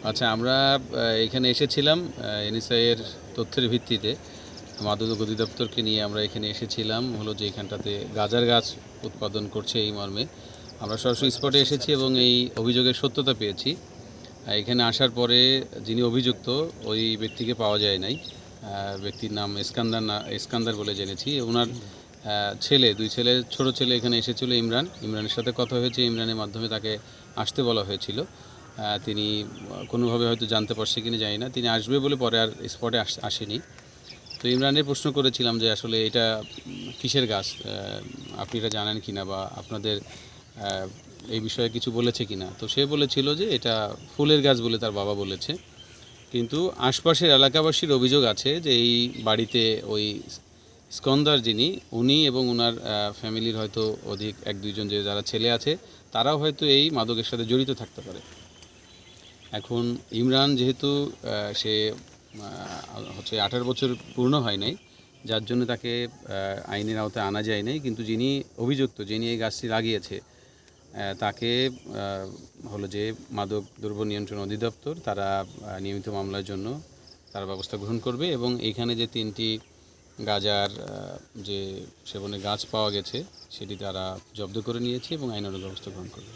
আচ্ছা, আমরা এখানে এসেছিলাম এনএসআই এর তথ্যের ভিত্তিতে মাদক অধিদপ্তরকে নিয়ে আমরা এখানে এসেছিলাম হলো যে এখানটাতে গাঁজার গাছ উৎপাদন করছে এই মর্মে। আমরা সরাসরি স্পটে এসেছি এবং এই অভিযোগের সত্যতা পেয়েছি। এখানে আসার পরে যিনি অভিযুক্ত ওই ব্যক্তিকে পাওয়া যায় নাই। ব্যক্তির নাম ইস্কান্দার বলে জেনেছি। ওনার দুই ছেলে, ছোট ছেলে এখানে এসেছিল ইমরানের সাথে কথা হয়েছে। ইমরানের মাধ্যমে তাকে আসতে বলা হয়েছিল। তিনি কোনোভাবে হয়তো জানতে পারছে কিনা জানি না, তিনি আসবে বলে পরে আর স্পটে আসেনি। তো ইমরানের প্রশ্ন করেছিলাম যে আসলে এটা কিসের গাছ, আপনি এটা জানেন কিনা বা আপনাদের এই বিষয়ে কিছু বলেছে কিনা। তো সে বলেছিল যে এটা ফুলের গাছ বলে তার বাবা বলেছে। কিন্তু আশপাশের এলাকাবাসীর অভিযোগ আছে যে এই বাড়িতে ওই স্কন্দার যিনি উনি এবং ওনার ফ্যামিলির হয়তো অধিক এক দুইজন যে যারা ছেলে আছে তারাও হয়তো এই মাদকের সাথে জড়িত থাকতে পারে। এখন ইমরান যেহেতু সে হচ্ছে 18 বছর পূর্ণ হয় নাই, যার জন্য তাকে আইনের আওতায় আনা যায় নাই। কিন্তু যিনি অভিযুক্ত, যিনি এই গাছটি লাগিয়েছে, তাকে হলো যে মাদক দ্রব্য নিয়ন্ত্রণ অধিদপ্তর তারা নিয়মিত মামলার জন্য তারা ব্যবস্থা গ্রহণ করবে এবং এইখানে যে 3টি গাঁজার যে সেবনের গাছ পাওয়া গেছে সেটি তারা জব্দ করে নিয়েছে এবং আইনানুগ ব্যবস্থা গ্রহণ করবে।